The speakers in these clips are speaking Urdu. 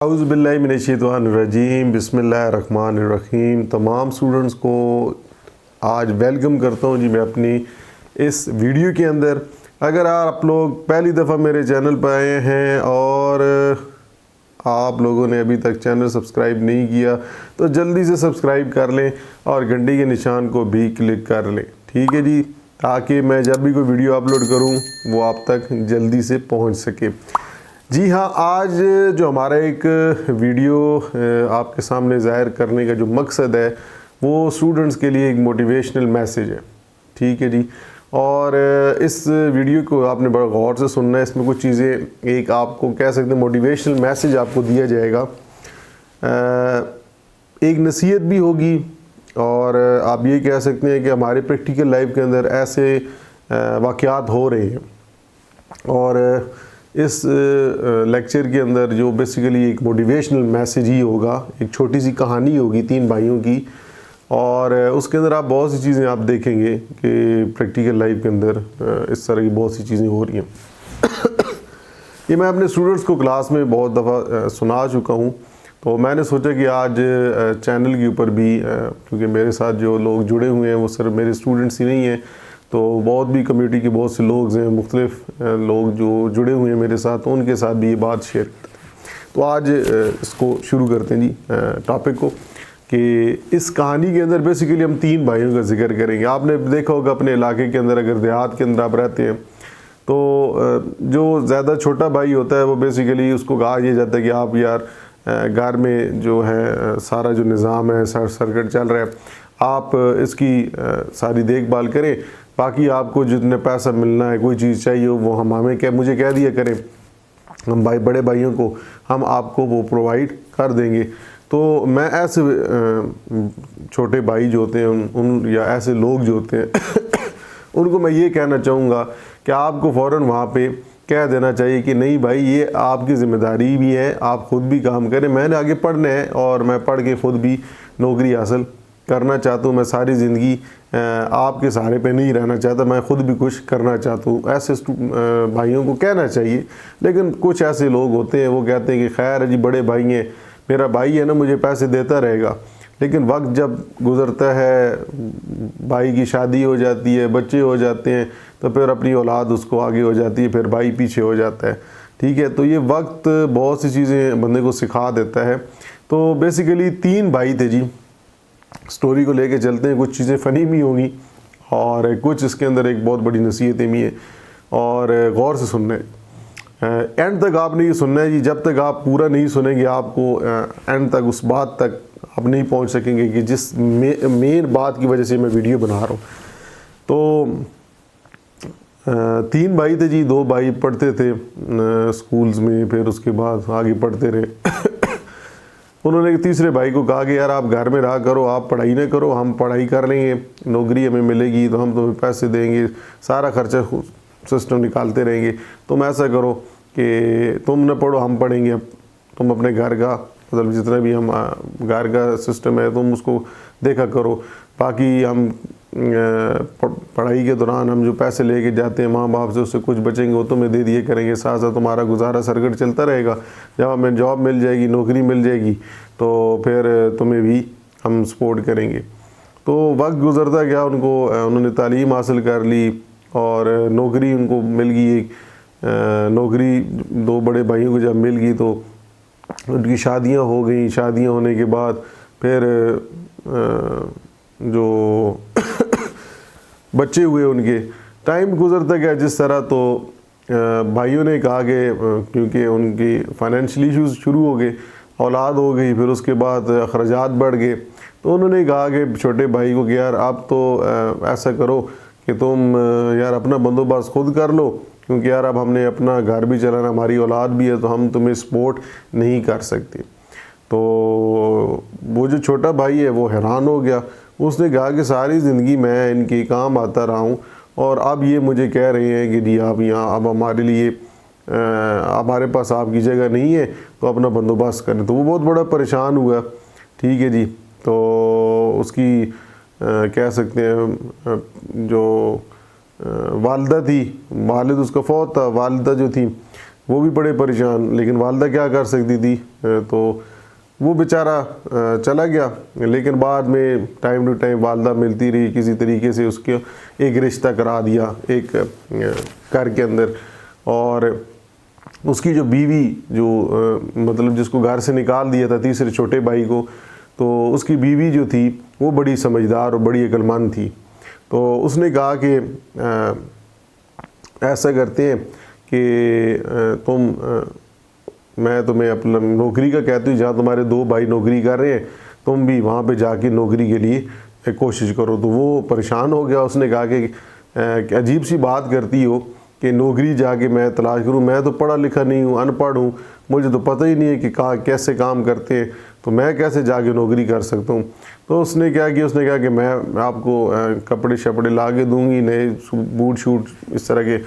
اعوذ باللہ من الشیطان الرجیم، بسم اللہ الرحمن الرحیم۔ تمام اسٹوڈنٹس کو آج ویلکم کرتا ہوں جی میں اپنی اس ویڈیو کے اندر۔ اگر آپ لوگ پہلی دفعہ میرے چینل پہ آئے ہیں اور آپ لوگوں نے ابھی تک چینل سبسکرائب نہیں کیا تو جلدی سے سبسکرائب کر لیں اور گھنٹی کے نشان کو بھی کلک کر لیں، ٹھیک ہے جی، تاکہ میں جب بھی کوئی ویڈیو اپلوڈ کروں وہ آپ تک جلدی سے پہنچ سکے۔ جی ہاں، آج جو ہمارا ایک ویڈیو آپ کے سامنے ظاہر کرنے کا جو مقصد ہے وہ اسٹوڈنٹس کے لیے ایک موٹیویشنل میسیج ہے، ٹھیک ہے جی۔ اور اس ویڈیو کو آپ نے بڑا غور سے سننا ہے، اس میں کچھ چیزیں ایک آپ کو کہہ سکتے ہیں موٹیویشنل میسیج آپ کو دیا جائے گا، ایک نصیحت بھی ہوگی، اور آپ یہ کہہ سکتے ہیں کہ ہمارے پریکٹیکل لائف کے اندر ایسے واقعات ہو رہے ہیں۔ اور اس لیکچر کے اندر جو بیسیکلی ایک موٹیویشنل میسیج ہی ہوگا، ایک چھوٹی سی کہانی ہوگی 3 بھائیوں کی، اور اس کے اندر آپ بہت سی چیزیں آپ دیکھیں گے کہ پریکٹیکل لائف کے اندر اس طرح کی بہت سی چیزیں ہو رہی ہیں۔ یہ میں اپنے اسٹوڈنٹس کو کلاس میں بہت دفعہ سنا چکا ہوں، تو میں نے سوچا کہ آج چینل کے اوپر بھی، کیونکہ میرے ساتھ جو لوگ جڑے ہوئے ہیں وہ صرف میرے اسٹوڈنٹس ہی نہیں ہیں، تو بہت بھی کمیونٹی کے بہت سے لوگ ہیں، مختلف لوگ جو جڑے ہوئے ہیں میرے ساتھ، ان کے ساتھ بھی یہ بات شیئر کرتے ہیں۔ تو آج اس کو شروع کرتے ہیں جی ٹاپک کو، کہ اس کہانی کے اندر بیسیکلی ہم 3 بھائیوں کا ذکر کریں گے۔ آپ نے دیکھا ہوگا اپنے علاقے کے اندر، اگر دیہات کے اندر آپ رہتے ہیں تو جو زیادہ چھوٹا بھائی ہوتا ہے وہ بیسیکلی اس کو کہا یہ جاتا ہے کہ آپ یار گھر میں جو ہے سارا جو نظام ہے، سرکٹ چل رہا ہے، آپ اس کی ساری دیکھ بھال کریں، باقی آپ کو جتنے پیسہ ملنا ہے، کوئی چیز چاہیے ہو وہ ہم مجھے کہہ دیا کریں، ہم بڑے بھائیوں کو ہم آپ کو وہ پرووائڈ کر دیں گے۔ تو میں ایسے چھوٹے بھائی جو ہوتے ہیں یا ایسے لوگ جو ہوتے ہیں ان کو میں یہ کہنا چاہوں گا کہ آپ کو فوراً وہاں پہ کہہ دینا چاہیے کہ نہیں بھائی، یہ آپ کی ذمہ داری بھی ہے، آپ خود بھی کام کریں، میں نے آگے پڑھنا ہے اور میں پڑھ کے خود بھی نوکری حاصل کرنا چاہتا ہوں، میں ساری زندگی آپ کے سہارے پہ نہیں رہنا چاہتا، میں خود بھی کچھ کرنا چاہتا ہوں، ایسے بھائیوں کو کہنا چاہیے۔ لیکن کچھ ایسے لوگ ہوتے ہیں وہ کہتے ہیں کہ خیر جی بڑے بھائی ہیں، میرا بھائی ہے نا، مجھے پیسے دیتا رہے گا۔ لیکن وقت جب گزرتا ہے، بھائی کی شادی ہو جاتی ہے، بچے ہو جاتے ہیں، تو پھر اپنی اولاد اس کو آگے ہو جاتی ہے، پھر بھائی پیچھے ہو جاتا ہے، ٹھیک ہے۔ تو یہ وقت بہت سی چیزیں بندے کو سکھا دیتا ہے۔ تو بیسیکلی 3 بھائی تھے جی، سٹوری کو لے کے چلتے ہیں، کچھ چیزیں فنی بھی ہوں گی اور کچھ اس کے اندر ایک بہت بڑی نصیحتیں بھی ہیں، اور غور سے سننا ہے، اینڈ تک آپ نے یہ سننا ہے جی۔ جب تک آپ پورا نہیں سنیں گے آپ کو اینڈ تک اس بات تک آپ نہیں پہنچ سکیں گے کہ جس مین بات کی وجہ سے میں ویڈیو بنا رہا ہوں۔ تو 3 بھائی تھے جی، 2 بھائی پڑھتے تھے سکولز میں، پھر اس کے بعد آگے پڑھتے رہے۔ انہوں نے تیسرے بھائی کو کہا کہ یار آپ گھر میں رہا کرو، آپ پڑھائی نہ کرو، ہم پڑھائی کر لیں گے، نوکری ہمیں ملے گی تو ہم تمہیں پیسے دیں گے، سارا خرچہ سسٹم نکالتے رہیں گے، تم ایسا کرو کہ تم نہ پڑھو، ہم پڑھیں گے، تم اپنے گھر کا مطلب جتنا بھی ہم گھر کا سسٹم ہے تم اس کو دیکھا کرو، باقی ہم پڑھائی کے دوران ہم جو پیسے لے کے جاتے ہیں ماں باپ سے، اس سے کچھ بچیں گے وہ تمہیں دے دیے کریں گے، ساتھ ساتھ تمہارا گزارا سرکٹ چلتا رہے گا، جب ہمیں جاب مل جائے گی، نوکری مل جائے گی تو پھر تمہیں بھی ہم سپورٹ کریں گے۔ تو وقت گزرتا گیا، انہوں نے تعلیم حاصل کر لی اور نوکری ان کو مل گئی، ایک نوکری 2 بڑے بھائیوں کو جب مل گئی تو ان کی شادیاں ہو گئیں۔ شادیاں ہونے کے بعد پھر جو بچے ہوئے ان کے، ٹائم گزرتا گیا جس طرح، تو بھائیوں نے کہا کہ کیونکہ ان کی فائنینشیل ایشوز شروع ہو گئے، اولاد ہو گئی، پھر اس کے بعد اخراجات بڑھ گئے، تو انہوں نے کہا کہ چھوٹے بھائی کو کہ یار آپ تو ایسا کرو کہ تم یار اپنا بندوبست خود کر لو، کیونکہ یار اب ہم نے اپنا گھر بھی چلانا، ہماری اولاد بھی ہے، تو ہم تمہیں سپورٹ نہیں کر سکتے۔ تو وہ جو چھوٹا بھائی ہے وہ حیران ہو گیا، اس نے کہا کہ ساری زندگی میں ان کے کام آتا رہا ہوں اور اب یہ مجھے کہہ رہے ہیں کہ جی آپ یہاں اب ہمارے لیے ہمارے پاس آپ کی جگہ نہیں ہے تو اپنا بندوبست کریں۔ تو وہ بہت بڑا پریشان ہوا، ٹھیک ہے جی۔ تو اس کی کہہ سکتے ہیں جو والدہ تھی، والد اس کا فوت تھا، والدہ جو تھی وہ بھی بڑے پریشان، لیکن والدہ کیا کر سکتی تھی، تو وہ بیچارہ چلا گیا. لیکن بعد میں ٹائم ٹو ٹائم والدہ ملتی رہی، کسی طریقے سے اس کے ایک رشتہ کرا دیا ایک گھر کے اندر. اور اس کی جو بیوی جو مطلب جس کو گھر سے نکال دیا تھا تیسرے چھوٹے بھائی کو، تو اس کی بیوی جو تھی وہ بڑی سمجھدار اور بڑی عقل مند تھی. تو اس نے کہا کہ ایسا کرتے ہیں کہ میں تمہیں اپنا نوکری کا کہتی ہوں، جہاں تمہارے 2 بھائی نوکری کر رہے ہیں تم بھی وہاں پہ جا کے نوکری کے لیے کوشش کرو. تو وہ پریشان ہو گیا. اس نے کہا کہ عجیب سی بات کرتی ہو کہ نوکری جا کے میں تلاش کروں، میں تو پڑھا لکھا نہیں ہوں، ان پڑھ ہوں، مجھے تو پتہ ہی نہیں ہے کہ کیسے کام کرتے ہیں، تو میں کیسے جا کے نوکری کر سکتا ہوں. تو اس نے کیا کیا، اس نے کہا کہ میں آپ کو کپڑے شپڑے لا کے دوں گی، نئے بوٹ شوٹ اس طرح کے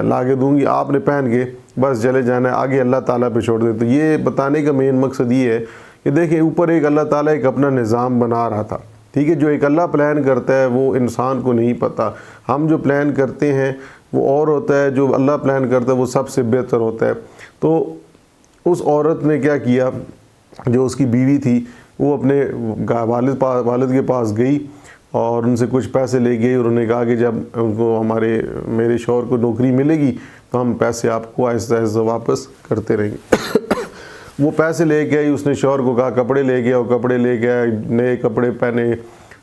لا کے دوں گی، آپ نے پہن کے بس چلے جانا ہے، آگے اللہ تعالیٰ پہ چھوڑ دیں. تو یہ بتانے کا مین مقصد یہ ہے کہ دیکھیں اوپر ایک اللہ تعالیٰ ایک اپنا نظام بنا رہا تھا. ٹھیک ہے، جو ایک اللہ پلان کرتا ہے وہ انسان کو نہیں پتہ. ہم جو پلان کرتے ہیں وہ اور ہوتا ہے، جو اللہ پلان کرتا ہے وہ سب سے بہتر ہوتا ہے. تو اس عورت نے کیا کیا، جو اس کی بیوی تھی وہ اپنے والد کے پاس گئی اور ان سے کچھ پیسے لے گئی، اور انہوں نے کہا کہ جب ان کو میرے شوہر کو نوکری ملے گی تو ہم پیسے آپ کو آہستہ آہستہ واپس کرتے رہیں گے. وہ پیسے لے کے آئی، اس نے شوہر کو کہا کپڑے لے گیا، وہ کپڑے لے کے آئے، نئے کپڑے پہنے،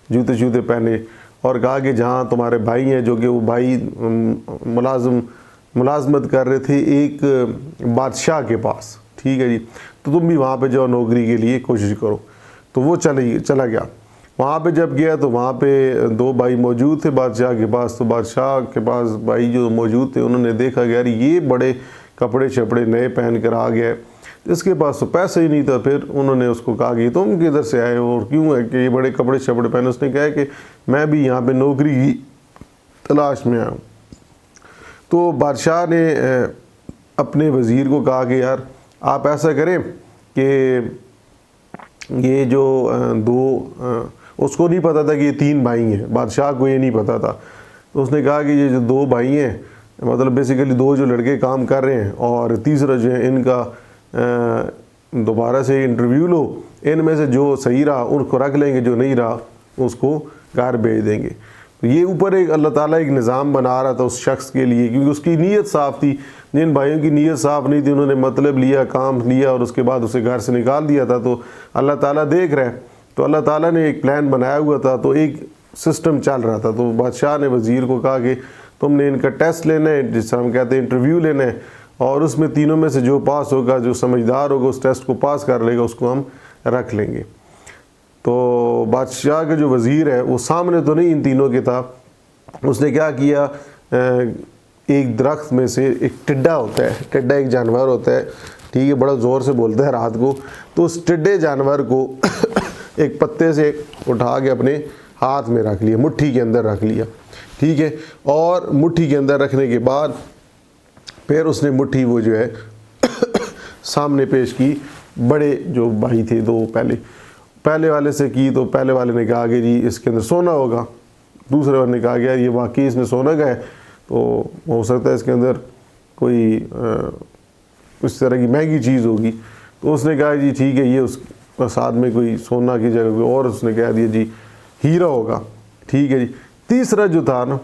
جوتے پہنے، اور کہا کہ جہاں تمہارے بھائی ہیں، جو کہ وہ بھائی ملازمت کر رہے تھے ایک بادشاہ کے پاس، ٹھیک ہے جی، تو تم بھی وہاں پہ جاؤ نوکری کے لیے کوشش کرو. تو وہ چلا گیا. وہاں پہ جب گیا تو وہاں پہ 2 بھائی موجود تھے بادشاہ کے پاس. تو بادشاہ کے پاس بھائی جو موجود تھے انہوں نے دیکھا کہ یار یہ بڑے کپڑے شپڑے نئے پہن کر آ گیا ہے، اس کے پاس تو پیسے ہی نہیں تھا. پھر انہوں نے اس کو کہا کہ تم کدھر سے آئے ہو اور کیوں ہے کہ یہ بڑے کپڑے شپڑے پہنے. اس نے کہا کہ میں بھی یہاں پہ نوکری کی تلاش میں آیا ہوں. تو بادشاہ نے اپنے وزیر کو کہا کہ یار آپ ایسا کریں کہ یہ جو 2 اس کو نہیں پتا تھا کہ یہ 3 بھائی ہیں، بادشاہ کو یہ نہیں پتا تھا. تو اس نے کہا کہ یہ جو 2 بھائی ہیں، مطلب بیسیکلی 2 جو لڑکے کام کر رہے ہیں اور تیسرا جو ہے ان کا دوبارہ سے انٹرویو لو، ان میں سے جو صحیح رہا ان کو رکھ لیں گے، جو نہیں رہا اس کو گھر بھیج دیں گے. تو یہ اوپر ایک اللہ تعالیٰ ایک نظام بنا رہا تھا اس شخص کے لیے، کیونکہ اس کی نیت صاف تھی. جن بھائیوں کی نیت صاف نہیں تھی انہوں نے مطلب لیا، کام لیا اور اس کے بعد اسے گھر سے نکال دیا تھا. تو اللہ تعالیٰ دیکھ رہا ہے، تو اللہ تعالیٰ نے ایک پلان بنایا ہوا تھا، تو ایک سسٹم چل رہا تھا. تو بادشاہ نے وزیر کو کہا کہ تم نے ان کا ٹیسٹ لینا ہے، جس طرح ہم کہتے ہیں انٹرویو لینا ہے، اور اس میں تینوں میں سے جو پاس ہوگا، جو سمجھدار ہوگا اس ٹیسٹ کو پاس کر لے گا، اس کو ہم رکھ لیں گے. تو بادشاہ کا جو وزیر ہے وہ سامنے تو نہیں ان تینوں کے تھا. اس نے کیا کیا، ایک درخت میں سے ایک ٹڈا ہوتا ہے، ٹڈا ایک جانور ہوتا ہے، ٹھیک ہے، بڑا زور سے بولتا ہے رات کو. تو اس ٹڈے جانور کو ایک پتے سے اٹھا کے اپنے ہاتھ میں رکھ لیا، مٹھی کے اندر رکھ لیا، ٹھیک ہے. اور مٹھی کے اندر رکھنے کے بعد پھر اس نے مٹھی وہ جو ہے سامنے پیش کی. بڑے جو بھائی تھے 2 پہلے والے سے کی. تو پہلے والے نے کہا کہ جی اس کے اندر سونا ہوگا. دوسرے والے نے کہا کہ یار یہ واقعی اس میں سونا کا ہے، تو ہو سکتا ہے اس کے اندر کوئی اس طرح کی مہنگی چیز ہوگی. تو اس نے کہا جی ٹھیک ہے، یہ اس ساتھ میں کوئی سونا کی جگہ کوئی اور اس نے کہہ دیا جی ہیرا ہوگا، ٹھیک ہے جی. تیسرا جو تھا نا،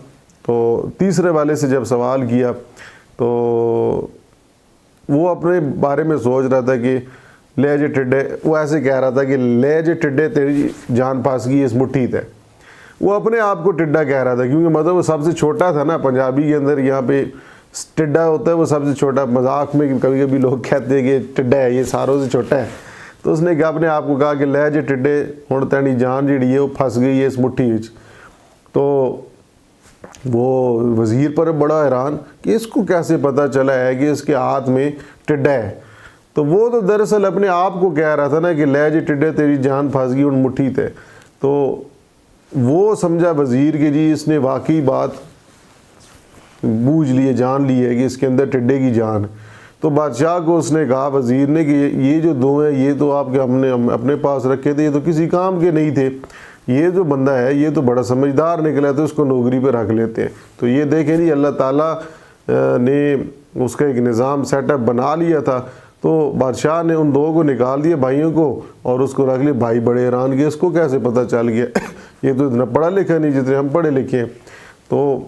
تو تیسرے والے سے جب سوال کیا تو وہ اپنے بارے میں سوچ رہا تھا کہ لے جے ٹڈے، وہ ایسے کہہ رہا تھا کہ لے جے ٹڈے تیری جان پھنس گئی اس مٹھی تے. وہ اپنے آپ کو ٹڈا کہہ رہا تھا، کیونکہ مطلب وہ سب سے چھوٹا تھا نا. پنجابی کے اندر یہاں پہ ٹڈا ہوتا ہے وہ سب سے چھوٹا. مذاق میں کبھی کبھی لوگ کہتے ہیں کہ ٹڈا ہے، یہ ساروں سے چھوٹا ہے. تو اس نے اپنے آپ کو کہا کہ لے جے ٹڈے ہن تیری جان جڑی ہے وہ پھنس گئی ہے اس مٹھی وچ. تو وہ وزیر پر بڑا حیران کہ اس کو کیسے پتہ چلا ہے کہ اس کے ہاتھ میں ٹڈا ہے. تو وہ تو دراصل اپنے آپ کو کہہ رہا تھا نا کہ لے جے ٹڈے تیری جان پھنس گئی ان مٹھی تے. تو وہ سمجھا وزیر کہ جی اس نے واقعی بات بوجھ لی ہے، جان لی ہے کہ اس کے اندر ٹڈے کی جان. تو بادشاہ کو اس نے کہا وزیر نے کہ یہ جو 2 ہیں یہ تو آپ کے ہم نے اپنے پاس رکھے تھے، یہ تو کسی کام کے نہیں تھے. یہ جو بندہ ہے یہ تو بڑا سمجھدار نکلا، تو اس کو نوکری پہ رکھ لیتے ہیں. تو یہ دیکھیں جی اللہ تعالیٰ نے اس کا ایک نظام سیٹ اپ بنا لیا تھا. تو بادشاہ نے ان دو کو نکال دیا بھائیوں کو اور اس کو رکھ لیا. بھائی بڑے حیران کہ اس کو کیسے پتہ چل گیا یہ تو اتنا پڑھا لکھا نہیں جتنے ہم پڑھے لکھے ہیں. تو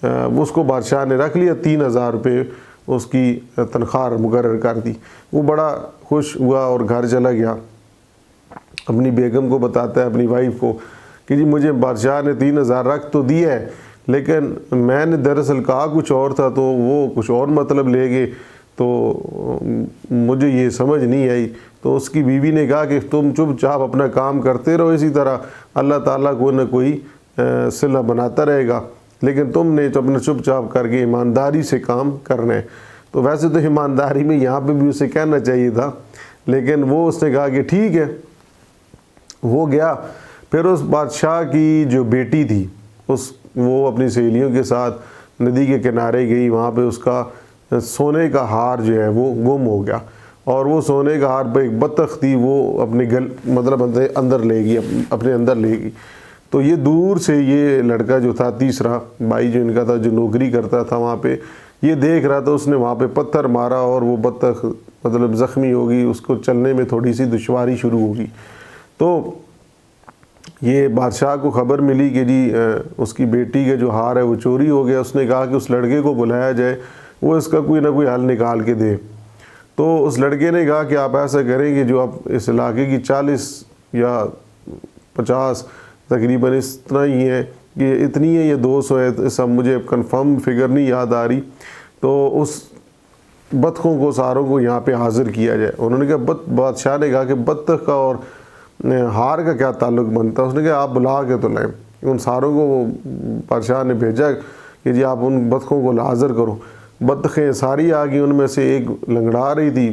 اس کو بادشاہ نے رکھ لیا. 3,000 روپے اس کی تنخواہ مقرر کر دی. وہ بڑا خوش ہوا اور گھر چلا گیا. اپنی بیگم کو بتاتا ہے, اپنی وائف کو, کہ جی مجھے بادشاہ نے 3,000 رکھ تو دیا ہے, لیکن میں نے دراصل کہا کچھ اور تھا تو وہ کچھ اور مطلب لے گئے, تو مجھے یہ سمجھ نہیں آئی. تو اس کی بیوی نے کہا کہ تم چپ چاپ اپنا کام کرتے رہو, اسی طرح اللہ تعالیٰ کوئی نہ کوئی صلہ بناتا رہے گا, لیکن تم نے تو اپنا چپ چاپ کر کے ایمانداری سے کام کرنا ہے. تو ویسے تو ایمانداری میں یہاں پہ بھی اسے کہنا چاہیے تھا, لیکن وہ اس نے کہا کہ ٹھیک ہے. وہ گیا. پھر اس بادشاہ کی جو بیٹی تھی وہ اپنی سہیلیوں کے ساتھ ندی کے کنارے گئی. وہاں پہ اس کا سونے کا ہار جو ہے وہ گم ہو گیا, اور وہ سونے کا ہار پہ ایک بطخ تھی, وہ اپنے مطلب اندر لے گئی, اپنے اندر لے گئی. تو یہ دور سے یہ لڑکا جو تھا, تیسرا بھائی جو ان کا تھا, جو نوکری کرتا تھا وہاں پہ, یہ دیکھ رہا تھا. اس نے وہاں پہ پتھر مارا اور وہ بطخ مطلب زخمی ہوگی, اس کو چلنے میں تھوڑی سی دشواری شروع ہوگی. تو یہ بادشاہ کو خبر ملی کہ جی اس کی بیٹی کا جو ہار ہے وہ چوری ہو گیا. اس نے کہا کہ اس لڑکے کو بلایا جائے, وہ اس کا کوئی نہ کوئی حل نکال کے دے. تو اس لڑکے نے کہا کہ آپ ایسا کریں کہ جو آپ اس علاقے کی 40 یا 50 تقریباً اس طرح ہی ہے, کہ اتنی ہے یا 200 ہے, سب مجھے کنفرم فگر نہیں یاد آ رہی, تو اس بطخوں کو ساروں کو یہاں پہ حاضر کیا جائے. انہوں نے کہا بادشاہ نے کہا کہ بطخ کا اور ہار کا کیا تعلق بنتا ہے؟ اس نے کہا آپ بلا کے تو لائیں. ان ساروں کو وہ بادشاہ نے بھیجا کہ جی آپ ان بطخوں کو حاضر کرو. بطخیں ساری آ گئی, ان میں سے ایک لنگڑا رہی تھی.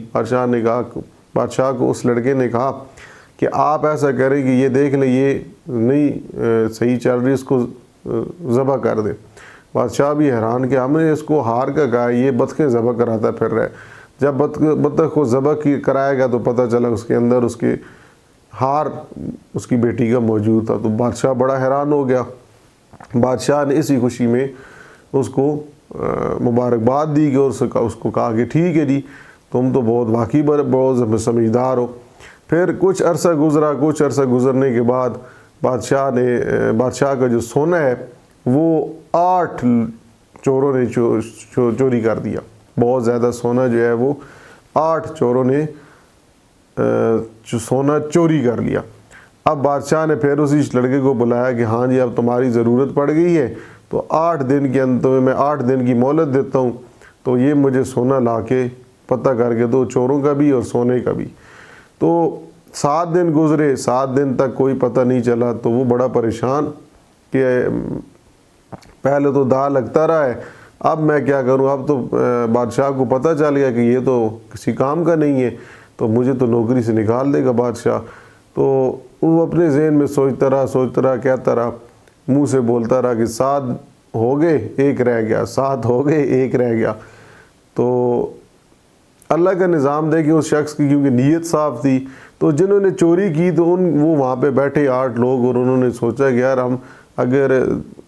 بادشاہ کو اس لڑکے نے کہا کہ آپ ایسا کریں کہ یہ دیکھ لیں یہ نہیں صحیح چل رہی, اس کو ذبح کر دیں. بادشاہ بھی حیران کہ ہم نے اس کو ہار کا کہا, یہ بطخیں ذبح کراتا پھر رہا ہے. جب بطخ کو ذبح کرائے گا تو پتہ چلا اس کے اندر اس کے ہار اس کی بیٹی کا موجود تھا. تو بادشاہ بڑا حیران ہو گیا. بادشاہ نے اسی خوشی میں اس کو مبارکباد دی کہ اس کو کہا کہ ٹھیک ہے جی تم تو بہت واقعی بہت سمجھدار ہو. پھر کچھ عرصہ گزرا. کچھ عرصہ گزرنے کے بعد بادشاہ کا جو سونا ہے وہ 8 چوروں نے چوری کر دیا. بہت زیادہ سونا جو ہے وہ 8 چوروں نے سونا چوری کر لیا. اب بادشاہ نے پھر اسی لڑکے کو بلایا کہ ہاں جی اب تمہاری ضرورت پڑ گئی ہے, تو 8 دن کے اندر میں 8 دن کی مہلت دیتا ہوں, تو یہ مجھے سونا لا کے پتہ کر کے دو, چوروں کا بھی اور سونے کا بھی. تو 7 دن گزرے, 7 دن تک کوئی پتہ نہیں چلا. تو وہ بڑا پریشان کہ پہلے تو داغ لگتا رہا ہے, اب میں کیا کروں؟ اب تو بادشاہ کو پتہ چل گیا کہ یہ تو کسی کام کا نہیں ہے, تو مجھے تو نوکری سے نکال دے گا بادشاہ. تو وہ اپنے ذہن میں سوچتا رہا, کہتا رہا, منہ سے بولتا رہا کہ 7 ہو گئے 1 رہ گیا, 7 ہو گئے 1 رہ گیا. تو اللہ کا نظام دے کہ اس شخص کی کیونکہ نیت صاف تھی, تو جنہوں نے چوری کی تو وہ وہاں پہ بیٹھے 8 لوگ, اور انہوں نے سوچا کہ یار ہم اگر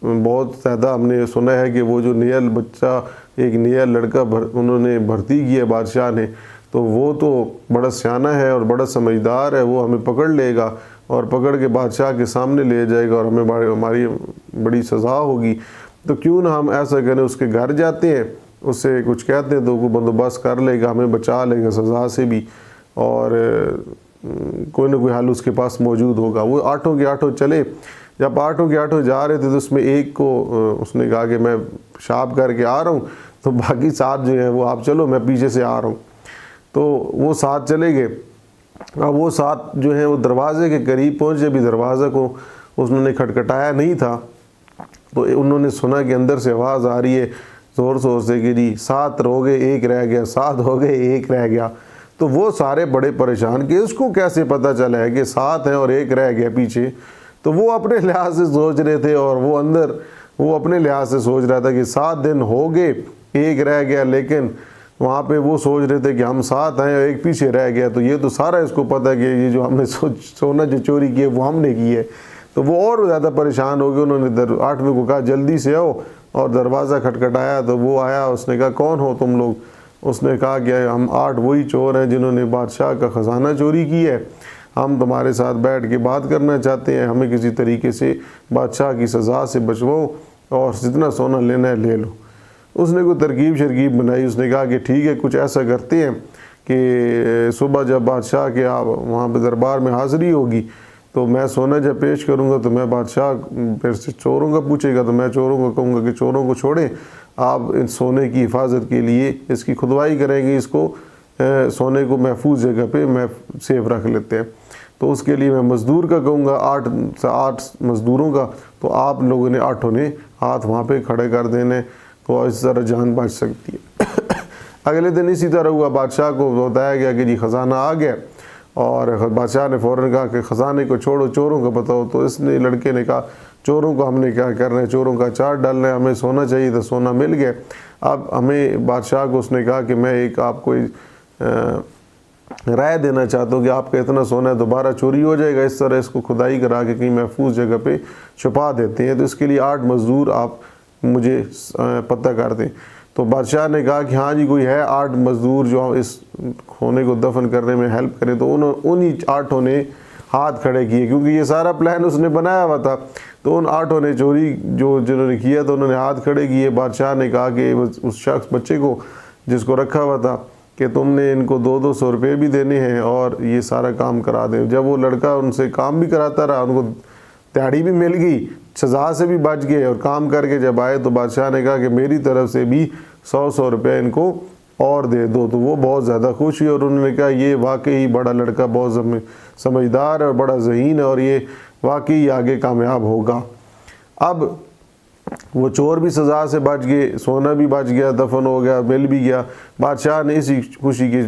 بہت زیادہ ہم نے سنا ہے کہ وہ جو نیا بچہ ایک نیا لڑکا انہوں نے بھرتی کیا بادشاہ نے, تو وہ تو بڑا سیانہ ہے اور بڑا سمجھدار ہے, وہ ہمیں پکڑ لے گا اور پکڑ کے بادشاہ کے سامنے لے جائے گا اور ہماری بڑی سزا ہوگی. تو کیوں نہ ہم ایسا کریں, اس کے گھر جاتے ہیں, اس سے کچھ کہتے ہیں تو وہ بندوبست کر لے گا, ہمیں بچا لے گا سزا سے بھی, اور کوئی نہ کوئی حل اس کے پاس موجود ہوگا. وہ 8 کے 8 چلے. جب 8 کے 8 جا رہے تھے تو اس میں ایک کو اس نے کہا کہ میں پیشاب کر کے آ رہا ہوں, تو باقی 7 جو ہیں وہ آپ چلو, میں پیچھے سے آ رہا ہوں. تو وہ 7 چلے گئے. اب وہ 7 جو ہیں وہ دروازے کے قریب پہنچے. ابھی دروازہ کو انہوں نے کھٹکھٹایا نہیں تھا, تو انہوں نے سنا کہ اندر سے آواز آ رہی ہے زور زور سے کہ جی 7 ہو گئے 1 رہ گیا, 7 ہو گئے 1 رہ گیا. تو وہ سارے بڑے پریشان کہ اس کو کیسے پتہ چلا ہے کہ 7 ہیں اور 1 رہ گیا پیچھے. تو وہ اپنے لحاظ سے سوچ رہے تھے, اور وہ اپنے لحاظ سے سوچ رہا تھا کہ 7 دن ہو گئے 1 رہ گیا, لیکن وہاں پہ وہ سوچ رہے تھے کہ ہم 7 ہیں اور 1 پیچھے رہ گیا. تو یہ تو سارا اس کو پتہ ہے کہ یہ جو ہم نے سونا جو چوری کی ہے وہ ہم نے کی ہے. تو وہ اور زیادہ پریشان ہو گئے. انہوں نے 8ویں کو کہا جلدی سے آؤ, اور دروازہ کھٹکھٹایا. تو وہ آیا, اس نے کہا کون ہو تم لوگ؟ اس نے کہا کہ ہم 8 وہی چور ہیں جنہوں نے بادشاہ کا خزانہ چوری کی ہے، ہم تمہارے ساتھ بیٹھ کے بات کرنا چاہتے ہیں، ہمیں کسی طریقے سے بادشاہ کی سزا سے بچواؤ اور جتنا سونا لینا ہے لے لو۔ اس نے کوئی ترکیب شرکیب بنائی، اس نے کہا کہ ٹھیک ہے کچھ ایسا کرتے ہیں کہ صبح جب بادشاہ کے وہاں پہ دربار میں حاضری ہوگی تو میں سونا جب پیش کروں گا تو میں بادشاہ پھر سے چوروں کا پوچھے گا تو میں چوروں کو کہوں گا کہ چوروں کو چھوڑیں، آپ ان سونے کی حفاظت کے لیے اس کی کھدوائی کریں گے، اس کو سونے کو محفوظ جگہ پہ سیف رکھ لیتے ہیں۔ تو اس کے لیے میں مزدور کا کہوں گا 8 مزدوروں کا، تو آپ لوگوں نے 8 نے ہاتھ وہاں پہ کھڑے کر دینے، تو اس طرح جان بچ سکتی ہے۔ اگلے دن اسی طرح ہوا، بادشاہ کو بتایا گیا کہ جی خزانہ آ گیا، اور بادشاہ نے فوراً کہا کہ خزانے کو چھوڑو، چوروں کا بتاؤ۔ تو اس نے لڑکے نے کہا چوروں کو ہم نے کیا کرنا ہے، چوروں کا چار ڈالنا ہے، ہمیں سونا چاہیے تھا، سونا مل گیا۔ اب ہمیں بادشاہ کو اس نے کہا کہ میں ایک آپ کو رائے دینا چاہتا ہوں کہ آپ کا اتنا سونا ہے دوبارہ چوری ہو جائے گا، اس طرح اس کو کھدائی کرا کے کہیں محفوظ جگہ پہ چھپا دیتے ہیں، تو اس کے لیے 8 مزدور آپ مجھے پتہ کر دیں۔ تو بادشاہ نے کہا کہ ہاں جی کوئی ہے 8 مزدور جو اس کھونے کو دفن کرنے میں ہیلپ کریں، تو انہی 8 نے ہاتھ کھڑے کیے، کیونکہ یہ سارا پلان اس نے بنایا ہوا تھا۔ تو ان 8 نے چوری جنہوں نے کیا تو انہوں نے ہاتھ کھڑے کیے۔ بادشاہ نے کہا کہ اس شخص بچے کو جس کو رکھا ہوا تھا کہ تم نے ان کو 200 روپے بھی دینے ہیں اور یہ سارا کام کرا دیں۔ جب وہ لڑکا ان سے کام بھی کراتا رہا، ان کو تیاری بھی مل گئی، سزا سے بھی بچ گئے، اور کام کر کے جب آئے تو بادشاہ نے کہا کہ میری طرف سے بھی 100 روپے ان کو اور دے دو۔ تو وہ بہت زیادہ خوش ہوئی اور انہوں نے کہا یہ واقعی بڑا لڑکا بہت سمجھدار اور بڑا ذہین ہے، اور یہ واقعی آگے کامیاب ہوگا۔ اب وہ چور بھی سزا سے بچ گئے، سونا بھی بچ گیا، دفن ہو گیا، مل بھی گیا۔ بادشاہ نے اسی خوشی کے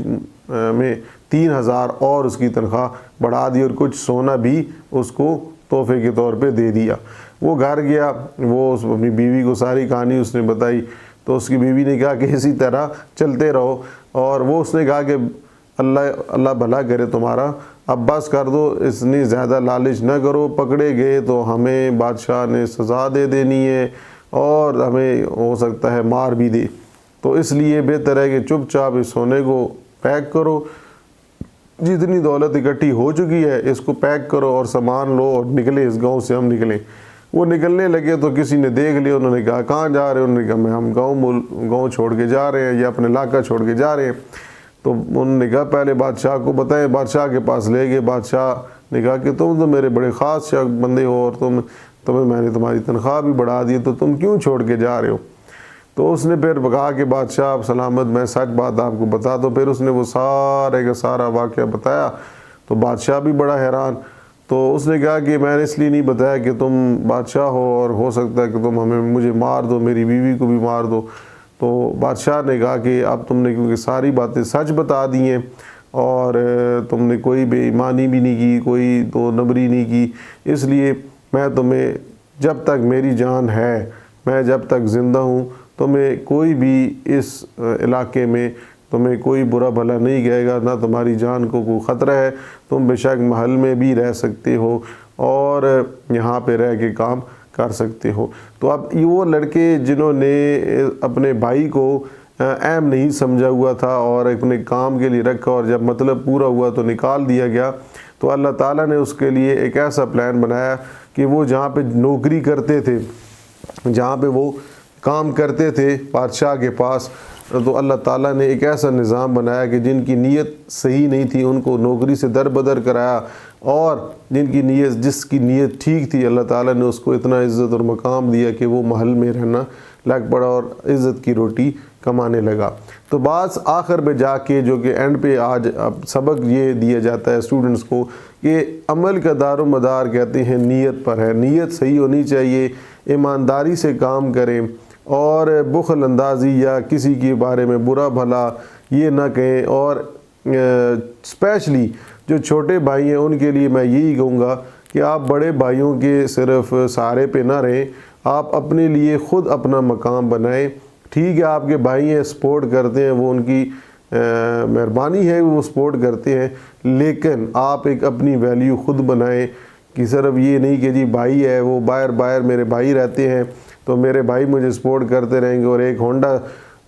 میں 3000 اور اس کی تنخواہ بڑھا دی اور کچھ سونا بھی اس کو تحفے کے طور پہ دے دیا۔ وہ گھر گیا، وہ اپنی بیوی کو ساری کہانی اس نے بتائی، تو اس کی بیوی نے کہا کہ اسی طرح چلتے رہو، اور وہ اس نے کہا کہ اللہ بھلا کرے تمہارا، اب بس کر دو، اتنی زیادہ لالچ نہ کرو، پکڑے گئے تو ہمیں بادشاہ نے سزا دے دینی ہے اور ہمیں ہو سکتا ہے مار بھی دے، تو اس لیے بہتر ہے کہ چپ چاپ اس سونے کو پیک کرو، جتنی دولت اکٹھی ہو چکی ہے اس کو پیک کرو اور سامان لو اور نکلے، اس گاؤں سے ہم نکلیں۔ وہ نکلنے لگے تو کسی نے دیکھ لیا، انہوں نے کہا کہاں جا رہے ہیں؟ انہوں نے کہا ہم گاؤں چھوڑ کے جا رہے ہیں، یا اپنے علاقہ چھوڑ کے جا رہے ہیں۔ تو انہوں نے کہا پہلے بادشاہ کو بتائیں، بادشاہ کے پاس لے گئے۔ بادشاہ نے کہا کہ تم تو میرے بڑے خاص بندے ہو، اور تمہیں میں نے تمہاری تنخواہ بھی بڑھا دی، تو تم کیوں چھوڑ کے جا رہے ہو؟ تو اس نے پھر کہا کہ بادشاہ سلامت، میں سچ بات آپ کو بتا دو۔ پھر اس نے وہ سارے کا سارا واقعہ بتایا، تو بادشاہ بھی بڑا حیران۔ تو اس نے کہا کہ میں نے اس لیے نہیں بتایا کہ تم بادشاہ ہو اور ہو سکتا ہے کہ تم مجھے مار دو، میری بیوی کو بھی مار دو۔ تو بادشاہ نے کہا کہ اب تم نے کیونکہ ساری باتیں سچ بتا دی ہیں اور تم نے کوئی بے ایمانی بھی نہیں کی، کوئی دو نمبری نہیں کی، اس لیے میں تمہیں جب تک میری جان ہے، میں جب تک زندہ ہوں، تمہیں کوئی بھی اس علاقے میں تمہیں کوئی برا بھلا نہیں کہے گا، نہ تمہاری جان کو کوئی خطرہ ہے، تم بے شک محل میں بھی رہ سکتے ہو اور یہاں پہ رہ کے کام کر سکتے ہو۔ تو اب وہ لڑکے جنہوں نے اپنے بھائی کو اہم نہیں سمجھا ہوا تھا اور اپنے کام کے لیے رکھا، اور جب مطلب پورا ہوا تو نکال دیا گیا، تو اللہ تعالیٰ نے اس کے لیے ایک ایسا پلان بنایا کہ وہ جہاں پہ نوکری کرتے تھے، جہاں پہ وہ کام کرتے تھے بادشاہ کے پاس، تو اللہ تعالیٰ نے ایک ایسا نظام بنایا کہ جن کی نیت صحیح نہیں تھی ان کو نوکری سے دربدر کرایا، اور جس کی نیت ٹھیک تھی اللہ تعالیٰ نے اس کو اتنا عزت اور مقام دیا کہ وہ محل میں رہنا لگ پڑا اور عزت کی روٹی کمانے لگا۔ تو بعض آخر میں جا کے جو کہ اینڈ پہ آج اب سبق یہ دیا جاتا ہے اسٹوڈنٹس کو کہ عمل کا دار و مدار کہتے ہیں نیت پر ہے، نیت صحیح ہونی چاہیے، ایمانداری سے کام کریں اور بخل اندازی یا کسی کے بارے میں برا بھلا یہ نہ کہیں، اور اسپیشلی جو چھوٹے بھائی ہیں ان کے لیے میں یہی کہوں گا کہ آپ بڑے بھائیوں کے صرف سہارے پہ نہ رہیں، آپ اپنے لیے خود اپنا مقام بنائیں۔ ٹھیک ہے آپ کے بھائی ہیں، سپورٹ کرتے ہیں، وہ ان کی مہربانی ہے، وہ سپورٹ کرتے ہیں، لیکن آپ ایک اپنی ویلیو خود بنائیں کہ صرف یہ نہیں کہ جی بھائی ہے، وہ باہر میرے بھائی رہتے ہیں تو میرے بھائی مجھے سپورٹ کرتے رہیں گے، اور ایک ہونڈا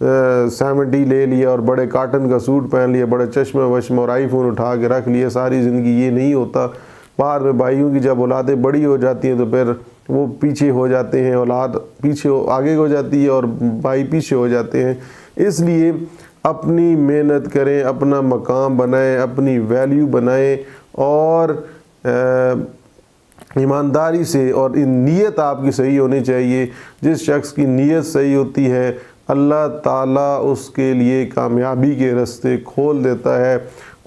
70 لے لیا اور بڑے کاٹن کا سوٹ پہن لیا، بڑے چشمے وشمے اور آئی فون اٹھا کے رکھ لیا ساری زندگی، یہ نہیں ہوتا۔ بعد میں بھائیوں کی جب اولادیں بڑی ہو جاتی ہیں تو پھر وہ پیچھے ہو جاتے ہیں، اولاد پیچھے آگے ہو جاتی ہے اور بھائی پیچھے ہو جاتے ہیں۔ اس لیے اپنی محنت کریں، اپنا مقام بنائیں، اپنی ویلیو بنائیں، اور ایمانداری سے، اور نیت آپ کی صحیح ہونی چاہیے۔ جس شخص کی نیت صحیح ہوتی ہے اللہ تعالیٰ اس کے لیے کامیابی کے راستے کھول دیتا ہے،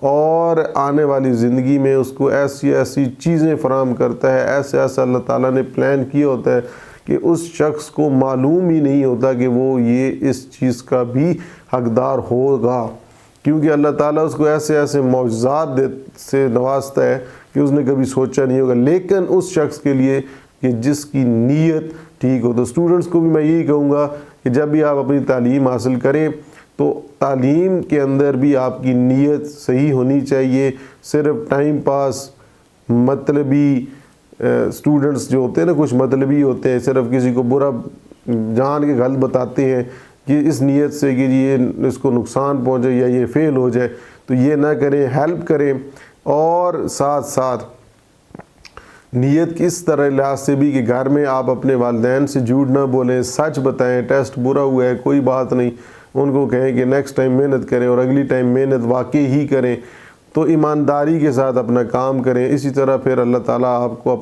اور آنے والی زندگی میں اس کو ایسی ایسی چیزیں فراہم کرتا ہے، ایسا اللہ تعالیٰ نے پلان کیا ہوتا ہے کہ اس شخص کو معلوم ہی نہیں ہوتا کہ وہ یہ اس چیز کا بھی حقدار ہوگا، کیونکہ اللہ تعالیٰ اس کو ایسے ایسے معجزات سے نوازتا ہے کہ اس نے کبھی سوچا نہیں ہوگا، لیکن اس شخص کے لیے کہ جس کی نیت ٹھیک ہو۔ تو اسٹوڈنٹس کو بھی میں یہی کہوں گا کہ جب بھی آپ اپنی تعلیم حاصل کریں تو تعلیم کے اندر بھی آپ کی نیت صحیح ہونی چاہیے۔ صرف ٹائم پاس مطلبی اسٹوڈنٹس جو ہوتے ہیں نا، کچھ مطلبی ہوتے ہیں، صرف کسی کو برا جان کے غلط بتاتے ہیں کہ اس نیت سے کہ یہ اس کو نقصان پہنچے یا یہ فیل ہو جائے، تو یہ نہ کریں، ہیلپ کریں، اور ساتھ ساتھ نیت کس طرح لحاظ سے بھی کہ گھر میں آپ اپنے والدین سے جھوٹ نہ بولیں، سچ بتائیں۔ ٹیسٹ برا ہوا ہے کوئی بات نہیں، ان کو کہیں کہ نیکسٹ ٹائم محنت کریں، اور اگلی ٹائم محنت واقعی ہی کریں، تو ایمانداری کے ساتھ اپنا کام کریں۔ اسی طرح پھر اللہ تعالیٰ آپ کو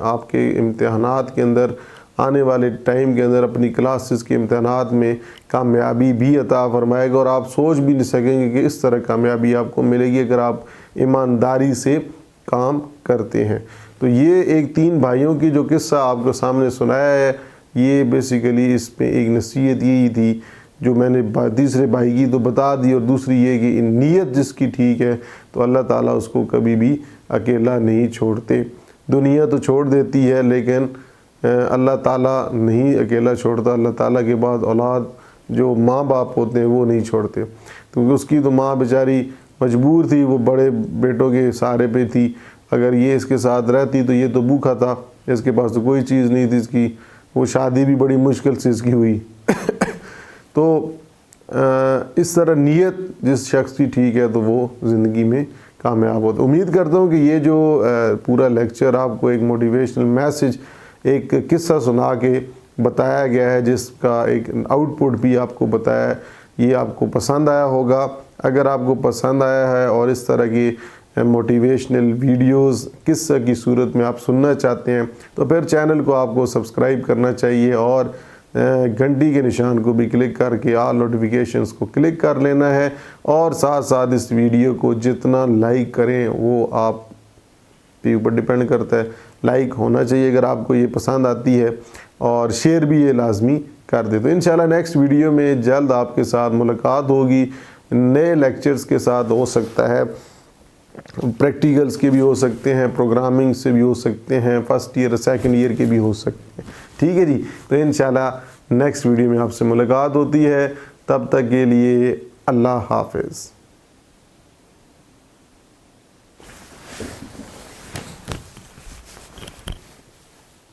آپ کے امتحانات کے اندر، آنے والے ٹائم کے اندر اپنی کلاسز کے امتحانات میں کامیابی بھی عطا فرمائے گا، اور آپ سوچ بھی نہیں سکیں گے کہ اس طرح کامیابی آپ کو ملے گی اگر آپ ایمانداری سے کام کرتے ہیں۔ تو یہ ایک 3 بھائیوں کی جو قصہ آپ کو سامنے سنایا ہے، یہ بیسیکلی اس پہ ایک نصیحت یہی تھی جو میں نے تیسرے بھائی کی تو بتا دی، اور دوسری یہ کہ نیت جس کی ٹھیک ہے تو اللہ تعالیٰ اس کو کبھی بھی اکیلا نہیں چھوڑتے۔ دنیا تو چھوڑ دیتی ہے لیکن اللہ تعالیٰ نہیں اکیلا چھوڑتا۔ اللہ تعالیٰ کے بعد اولاد جو ماں باپ ہوتے ہیں وہ نہیں چھوڑتے، کیونکہ اس کی تو ماں بیچاری مجبور تھی، وہ بڑے بیٹوں کے سہارے پہ تھی۔ اگر یہ اس کے ساتھ رہتی تو یہ تو بھوکا تھا، اس کے پاس تو کوئی چیز نہیں تھی، اس کی وہ شادی بھی بڑی مشکل سے اس کی ہوئی۔ تو اس طرح نیت جس شخص کی ٹھیک ہے تو وہ زندگی میں کامیاب ہوتا ہے۔ امید کرتا ہوں کہ یہ جو پورا لیکچر آپ کو ایک موٹیویشنل میسج، ایک قصہ سنا کے بتایا گیا ہے، جس کا ایک آؤٹ پٹ بھی آپ کو بتایا ہے، یہ آپ کو پسند آیا ہوگا۔ اگر آپ کو پسند آیا ہے اور اس طرح کی موٹیویشنل ویڈیوز قصہ کی صورت میں آپ سننا چاہتے ہیں تو پھر چینل کو آپ کو سبسکرائب کرنا چاہیے، اور گھنٹی کے نشان کو بھی کلک کر کے آل نوٹیفیکیشنز کو کلک کر لینا ہے، اور ساتھ ساتھ اس ویڈیو کو جتنا لائک کریں وہ آپ کے اوپر ڈیپینڈ کرتا ہے۔ لائک ہونا چاہیے اگر آپ کو یہ پسند آتی ہے، اور شیئر بھی یہ لازمی کر دے۔ تو انشاءاللہ نیکسٹ ویڈیو میں جلد آپ کے ساتھ ملاقات ہوگی، نئے لیکچرز کے ساتھ، ہو سکتا ہے پریکٹیکلز کے بھی ہو سکتے ہیں، پروگرامنگ سے بھی ہو سکتے ہیں، فرسٹ ایئر سیکنڈ ایئر کے بھی ہو سکتے ہیں۔ ٹھیک ہے جی، تو انشاءاللہ نیکسٹ ویڈیو میں آپ سے ملاقات ہوتی ہے، تب تک کے لیے اللہ حافظ۔